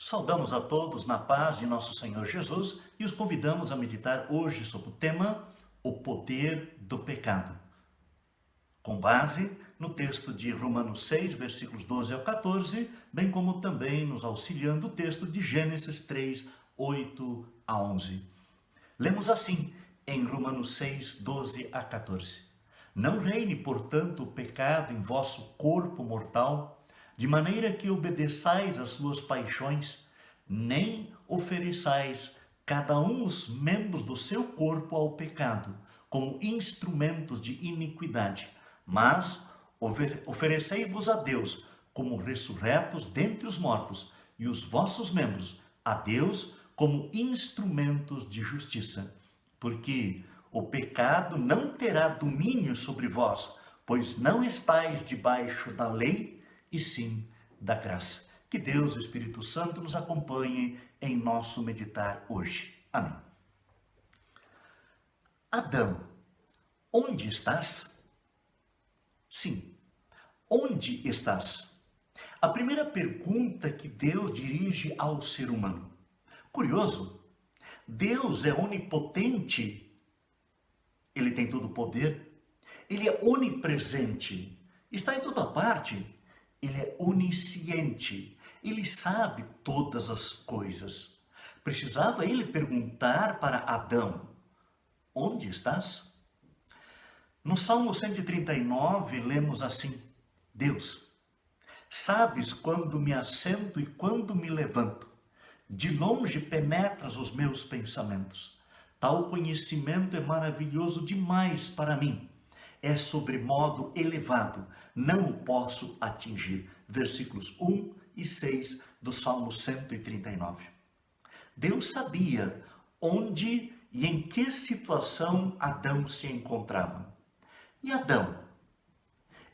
Saudamos a todos na paz de nosso Senhor Jesus e os convidamos a meditar hoje sobre o tema O Poder do Pecado, com base no texto de Romanos 6, versículos 12 ao 14, bem como também nos auxiliando o texto de Gênesis 3, 8 a 11. Lemos assim em Romanos 6, 12 a 14. Não reine, portanto, o pecado em vosso corpo mortal, de maneira que obedeçais às suas paixões, nem ofereçais cada um os membros do seu corpo ao pecado, como instrumentos de iniquidade, mas oferecei-vos a Deus como ressurretos dentre os mortos, e os vossos membros a Deus como instrumentos de justiça. Porque o pecado não terá domínio sobre vós, pois não estáis debaixo da lei, e sim da graça. Que Deus, o Espírito Santo, nos acompanhe em nosso meditar hoje. Amém. Adão, onde estás? Sim, onde estás? A primeira pergunta que Deus dirige ao ser humano. Curioso, Deus é onipotente, Ele tem todo o poder, Ele é onipresente, está em toda parte, Ele é onisciente, Ele sabe todas as coisas. Precisava Ele perguntar para Adão, onde estás? No Salmo 139, lemos assim, Deus, sabes quando me assento e quando me levanto. De longe penetras os meus pensamentos. Tal conhecimento é maravilhoso demais para mim. É sobremodo elevado, não o posso atingir. Versículos 1 e 6 do Salmo 139. Deus sabia onde e em que situação Adão se encontrava. E Adão,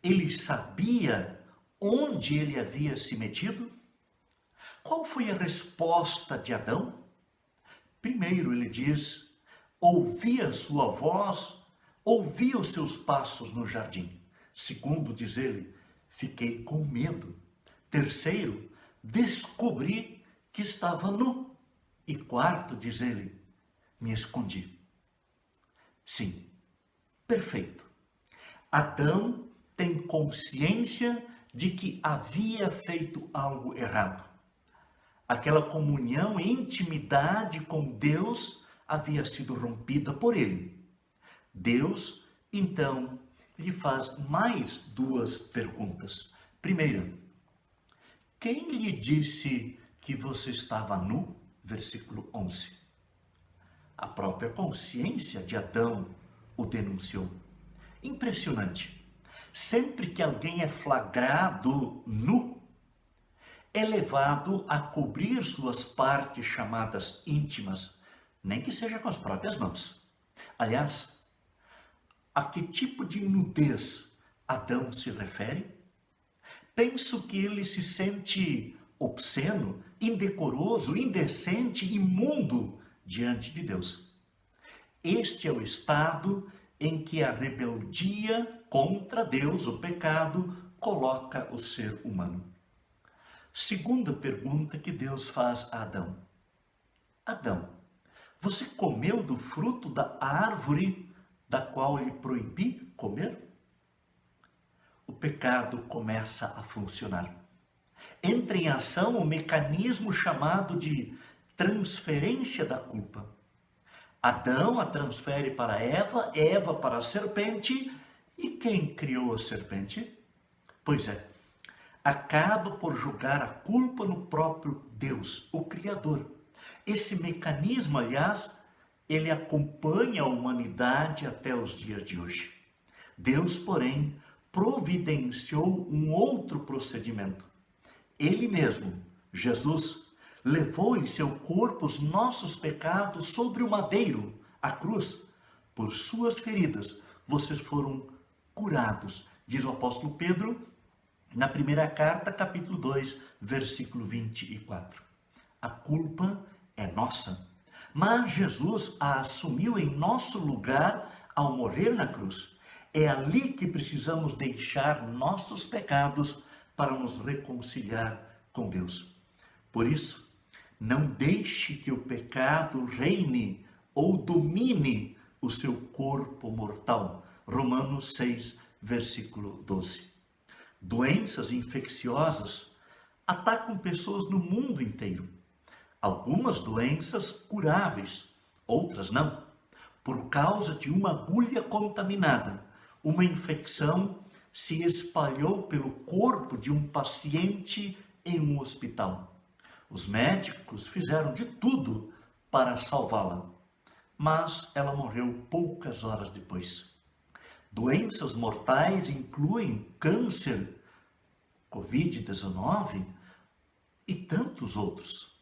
ele sabia onde ele havia se metido? Qual foi a resposta de Adão? Primeiro ele diz, ouvi a sua voz, ouvi os seus passos no jardim. Segundo, diz ele, fiquei com medo. Terceiro, descobri que estava nu. E quarto, diz ele, me escondi. Sim, perfeito. Adão tem consciência de que havia feito algo errado. Aquela comunhão e intimidade com Deus havia sido rompida por ele. Deus, então, lhe faz mais duas perguntas. Primeira, quem lhe disse que você estava nu? Versículo 11. A própria consciência de Adão o denunciou. Impressionante. Sempre que alguém é flagrado nu, é levado a cobrir suas partes chamadas íntimas, nem que seja com as próprias mãos. Aliás, a que tipo de nudez Adão se refere? Penso que ele se sente obsceno, indecoroso, indecente, imundo diante de Deus. Este é o estado em que a rebeldia contra Deus, o pecado, coloca o ser humano. Segunda pergunta que Deus faz a Adão. Adão, você comeu do fruto da árvore da qual lhe proibi comer? O pecado começa a funcionar. Entra em ação o mecanismo chamado de transferência da culpa. Adão a transfere para Eva, Eva para a serpente. E quem criou a serpente? Pois é, acaba por jogar a culpa no próprio Deus, o Criador. Esse mecanismo, aliás, ele acompanha a humanidade até os dias de hoje. Deus, porém, providenciou um outro procedimento. Ele mesmo, Jesus, levou em seu corpo os nossos pecados sobre o madeiro, a cruz. Por suas feridas, vocês foram curados, diz o apóstolo Pedro, na primeira carta, capítulo 2, versículo 24. A culpa é nossa, mas Jesus a assumiu em nosso lugar ao morrer na cruz. É ali que precisamos deixar nossos pecados para nos reconciliar com Deus. Por isso, Não deixe que o pecado reine ou domine o seu corpo mortal. Romanos 6, versículo 12. Doenças infecciosas atacam pessoas no mundo inteiro. Algumas doenças curáveis, outras não. Por causa de uma agulha contaminada, uma infecção se espalhou pelo corpo de um paciente em um hospital. Os médicos fizeram de tudo para salvá-la, mas ela morreu poucas horas depois. Doenças mortais incluem câncer, Covid-19 e tantos outros.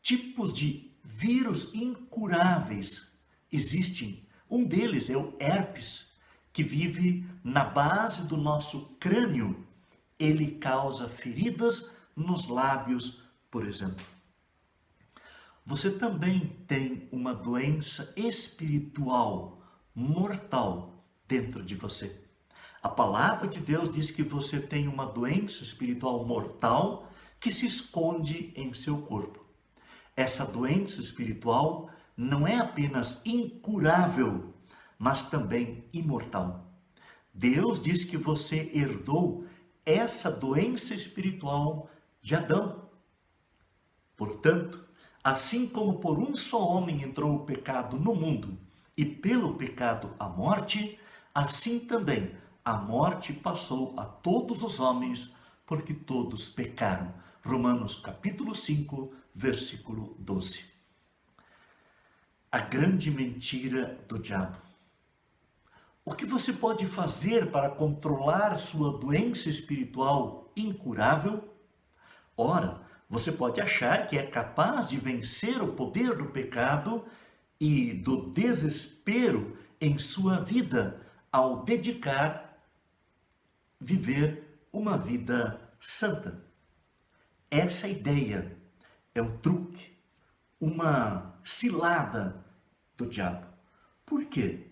Tipos de vírus incuráveis existem. Um deles é o herpes, que vive na base do nosso crânio. Ele causa feridas nos lábios, por exemplo. Você também tem uma doença espiritual mortal dentro de você. A palavra de Deus diz que você tem uma doença espiritual mortal que se esconde em seu corpo. Essa doença espiritual não é apenas incurável, mas também imortal. Deus diz que você herdou essa doença espiritual de Adão. Portanto, assim como por um só homem entrou o pecado no mundo e pelo pecado a morte, assim também a morte passou a todos os homens, porque todos pecaram. Romanos capítulo 5, versículo 12. A grande mentira do diabo. O que você pode fazer para controlar sua doença espiritual incurável? Ora, você pode achar que é capaz de vencer o poder do pecado e do desespero em sua vida ao viver uma vida santa. Essa ideia é um truque, uma cilada do diabo. Por quê?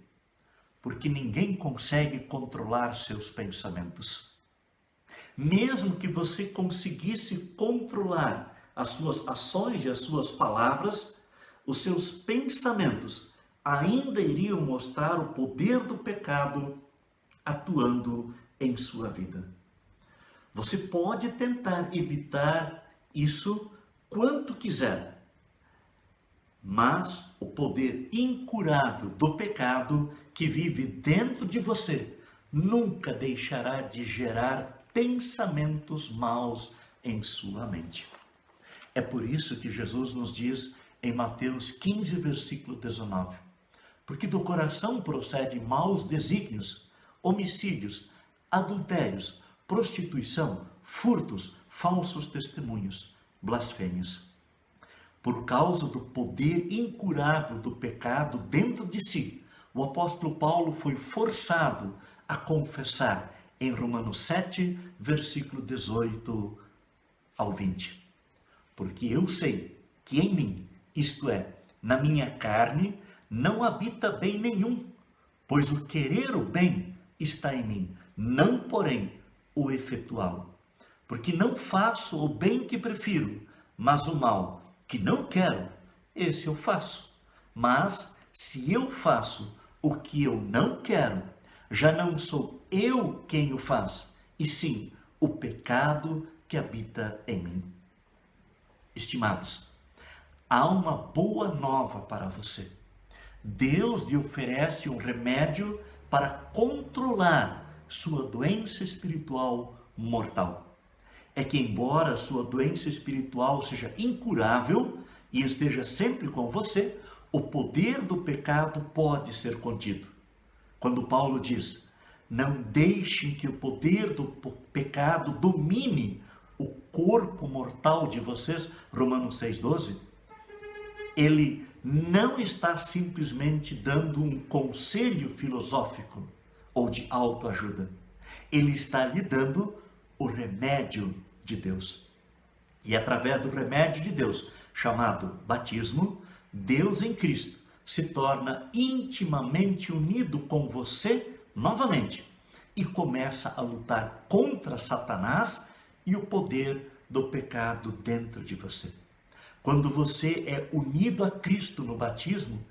Porque ninguém consegue controlar seus pensamentos. Mesmo que você conseguisse controlar as suas ações e as suas palavras, os seus pensamentos ainda iriam mostrar o poder do pecado atuando em sua vida. Você pode tentar evitar isso quanto quiser, mas o poder incurável do pecado que vive dentro de você nunca deixará de gerar pensamentos maus em sua mente. É por isso que Jesus nos diz em Mateus 15, versículo 19: porque do coração procedem maus desígnios, homicídios, adultérios, prostituição, furtos, falsos testemunhos, blasfêmias. Por causa do poder incurável do pecado dentro de si, o apóstolo Paulo foi forçado a confessar em Romanos 7, versículo 18 ao 20. Porque eu sei que em mim, isto é, na minha carne, não habita bem nenhum, pois o querer o bem está em mim, não porém o efetuá-lo. Porque não faço o bem que prefiro, mas o mal que não quero, esse eu faço. Mas se eu faço o que eu não quero, já não sou eu quem o faz, e sim o pecado que habita em mim. Estimados, há uma boa nova para você. Deus lhe oferece um remédio para controlar sua doença espiritual mortal. É que, embora sua doença espiritual seja incurável e esteja sempre com você, o poder do pecado pode ser contido. Quando Paulo diz: não deixem que o poder do pecado domine o corpo mortal de vocês, Romanos 6,12, ele não está simplesmente dando um conselho filosófico ou de autoajuda. Ele está lhe dando o remédio de Deus. E através do remédio de Deus, chamado batismo, Deus em Cristo se torna intimamente unido com você novamente e começa a lutar contra Satanás e o poder do pecado dentro de você. Quando você é unido a Cristo no batismo,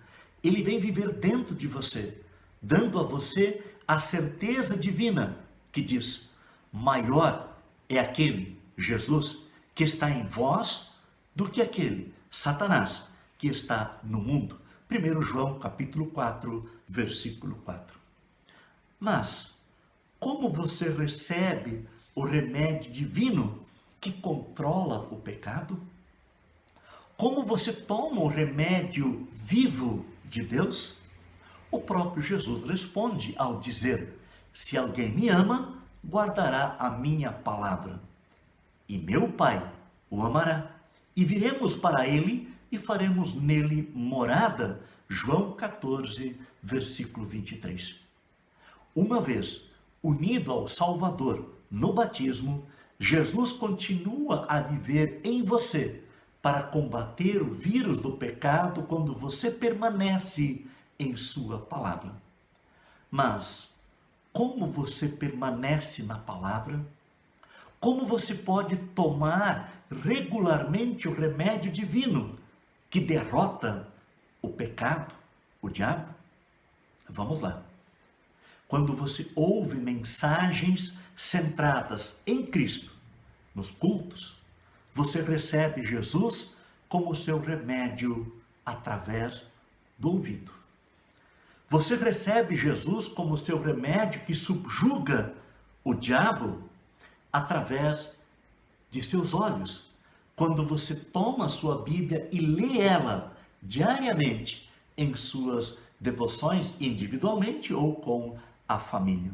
ele vem viver dentro de você, dando a você a certeza divina que diz: maior é aquele, Jesus, que está em vós do que aquele, Satanás, que está no mundo. 1 João capítulo 4, versículo 4. Mas, como você recebe o remédio divino que controla o pecado? Como você toma o remédio vivo de Deus? O próprio Jesus responde ao dizer: se alguém me ama, guardará a minha palavra. E meu Pai o amará, e viremos para ele e faremos nele morada. João 14, versículo 23. Uma vez unido ao Salvador no batismo, Jesus continua a viver em você para combater o vírus do pecado quando você permanece em sua palavra. Mas como você permanece na palavra? Como você pode tomar regularmente o remédio divino que derrota o pecado, o diabo? Vamos lá. Quando você ouve mensagens centradas em Cristo, nos cultos, você recebe Jesus como seu remédio através do ouvido. Você recebe Jesus como seu remédio que subjuga o diabo através de seus olhos. Quando você toma a sua Bíblia e lê ela diariamente em suas devoções, individualmente ou com a família.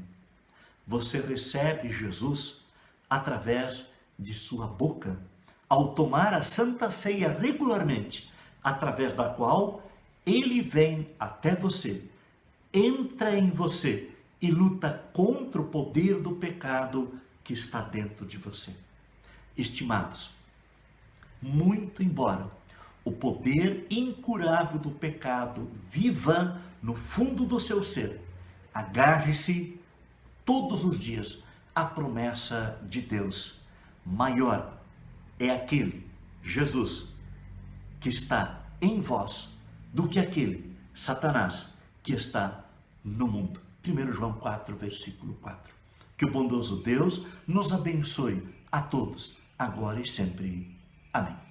Você recebe Jesus através de sua boca, ao tomar a Santa Ceia regularmente, através da qual ele vem até você, entra em você e luta contra o poder do pecado que está dentro de você. Estimados, muito embora o poder incurável do pecado viva no fundo do seu ser, agarre-se todos os dias à promessa de Deus. Maior é aquele, Jesus, que está em vós, do que aquele, Satanás, que está no mundo. 1 João 4, versículo 4. Que o bondoso Deus nos abençoe a todos, agora e sempre. Amém.